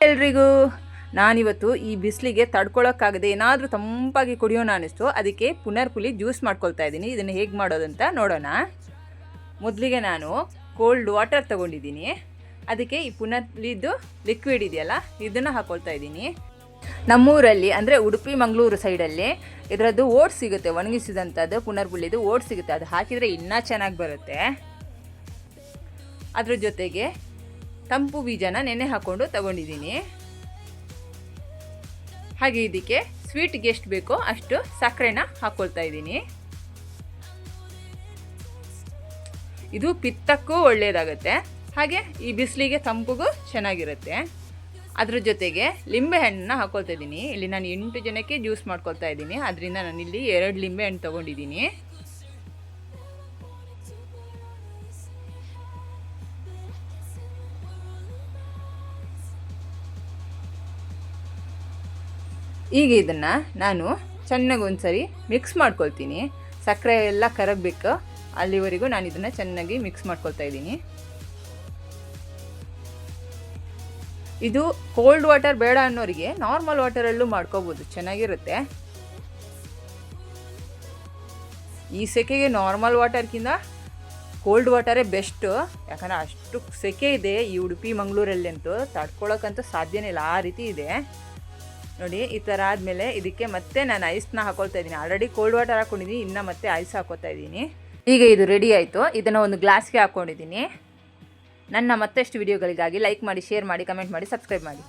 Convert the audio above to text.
ಎಲ್ರಿಗೂ ನಾನಿವತ್ತು ಈ ಬಿಸಿಲಿಗೆ ತಡ್ಕೊಳಕ್ಕಾಗದೆ ಏನಾದರೂ ತಂಪಾಗಿ ಕುಡಿಯೋಣ ಅನ್ನಿಸ್ತು. ಅದಕ್ಕೆ ಪುನರ್ಪುಲಿ ಜ್ಯೂಸ್ ಮಾಡ್ಕೊಳ್ತಾ ಇದ್ದೀನಿ. ಇದನ್ನು ಹೇಗೆ ಮಾಡೋದಂತ ನೋಡೋಣ. ಮೊದಲಿಗೆ ನಾನು ಕೋಲ್ಡ್ ವಾಟರ್ ತೊಗೊಂಡಿದ್ದೀನಿ. ಅದಕ್ಕೆ ಈ ಪುನರ್ಪುಲಿದು ಲಿಕ್ವಿಡ್ ಇದೆಯಲ್ಲ ಇದನ್ನು ಹಾಕ್ಕೊಳ್ತಾ ಇದ್ದೀನಿ. ನಮ್ಮೂರಲ್ಲಿ ಅಂದರೆ ಉಡುಪಿ ಮಂಗಳೂರು ಸೈಡಲ್ಲಿ ಇದರದ್ದು ಓಟ್ಸ್ ಸಿಗುತ್ತೆ, ಒಣಗಿಸಿದಂಥದ್ದು ಪುನರ್ಪುಲಿದು ಓಟ್ಸ್ ಸಿಗುತ್ತೆ. ಅದು ಹಾಕಿದರೆ ಇನ್ನೂ ಚೆನ್ನಾಗಿ ಬರುತ್ತೆ. ಅದ್ರ ಜೊತೆಗೆ ತಂಪು ಬೀಜನ ನೆನೆ ಹಾಕ್ಕೊಂಡು ತಗೊಂಡಿದ್ದೀನಿ. ಹಾಗೆ ಇದಕ್ಕೆ ಸ್ವೀಟ್ಗೆ ಎಷ್ಟು ಬೇಕೋ ಅಷ್ಟು ಸಕ್ಕರೆನ ಹಾಕ್ಕೊಳ್ತಾ ಇದ್ದೀನಿ. ಇದು ಪಿತ್ತಕ್ಕೂ ಒಳ್ಳೆಯದಾಗುತ್ತೆ, ಹಾಗೆ ಈ ಬಿಸಿಲಿಗೆ ತಂಪುಗೂ ಚೆನ್ನಾಗಿರುತ್ತೆ. ಅದ್ರ ಜೊತೆಗೆ ಲಿಂಬೆ ಹಣ್ಣನ್ನ ಹಾಕ್ಕೊಳ್ತಾ ಇದ್ದೀನಿ. ಇಲ್ಲಿ ನಾನು 8 ಜನಕ್ಕೆ ಜ್ಯೂಸ್ ಮಾಡ್ಕೊಳ್ತಾ ಇದ್ದೀನಿ. ಅದರಿಂದ ನಾನಿಲ್ಲಿ 2 ಲಿಂಬೆ ಹಣ್ಣು ತೊಗೊಂಡಿದ್ದೀನಿ. ಈಗ ಇದನ್ನು ನಾನು ಚೆನ್ನಾಗಿ ಒಂದ್ಸರಿ ಮಿಕ್ಸ್ ಮಾಡ್ಕೊಳ್ತೀನಿ. ಸಕ್ಕರೆ ಎಲ್ಲ ಕರಗಬೇಕು ಅಲ್ಲಿವರೆಗೂ ನಾನು ಇದನ್ನು ಚೆನ್ನಾಗಿ ಮಿಕ್ಸ್ ಮಾಡ್ಕೊಳ್ತಾ ಇದ್ದೀನಿ. ಇದು ಕೋಲ್ಡ್ ವಾಟರ್ ಬೇಡ ಅನ್ನೋರಿಗೆ ನಾರ್ಮಲ್ ವಾಟರಲ್ಲೂ ಮಾಡ್ಕೋಬೋದು, ಚೆನ್ನಾಗಿರುತ್ತೆ. ಈ ಸೆಕೆಗೆ ನಾರ್ಮಲ್ ವಾಟರ್ಗಿಂತ ಕೋಲ್ಡ್ ವಾಟರೇ ಬೆಸ್ಟು. ಯಾಕಂದರೆ ಅಷ್ಟು ಸೆಕೆ ಇದೆ ಈ ಉಡುಪಿ ಮಂಗಳೂರಲ್ಲಂತೂ, ತಡ್ಕೊಳಕ್ಕಂತೂ ಸಾಧ್ಯನೇ ಇಲ್ಲ, ಆ ರೀತಿ ಇದೆ ನೋಡಿ. ಈ ಥರ ಆದಮೇಲೆ ಇದಕ್ಕೆ ಮತ್ತೆ ನಾನು ಐಸ್ನ ಹಾಕ್ಕೊಳ್ತಾ ಇದ್ದೀನಿ. ಆಲ್ರೆಡಿ ಕೋಲ್ಡ್ ವಾಟರ್ ಹಾಕ್ಕೊಂಡಿದ್ದೀನಿ, ಇನ್ನು ಮತ್ತೆ ಐಸ್ ಹಾಕ್ಕೊಳ್ತಾ ಇದ್ದೀನಿ. ಈಗ ಇದು ರೆಡಿ ಆಯಿತು. ಇದನ್ನು ಒಂದು ಗ್ಲಾಸ್ಗೆ ಹಾಕ್ಕೊಂಡಿದ್ದೀನಿ. ನನ್ನ ಮತ್ತಷ್ಟು ವಿಡಿಯೋಗಳಿಗಾಗಿ ಲೈಕ್ ಮಾಡಿ, ಶೇರ್ ಮಾಡಿ, ಕಮೆಂಟ್ ಮಾಡಿ, ಸಬ್ಸ್ಕ್ರೈಬ್ ಮಾಡಿ.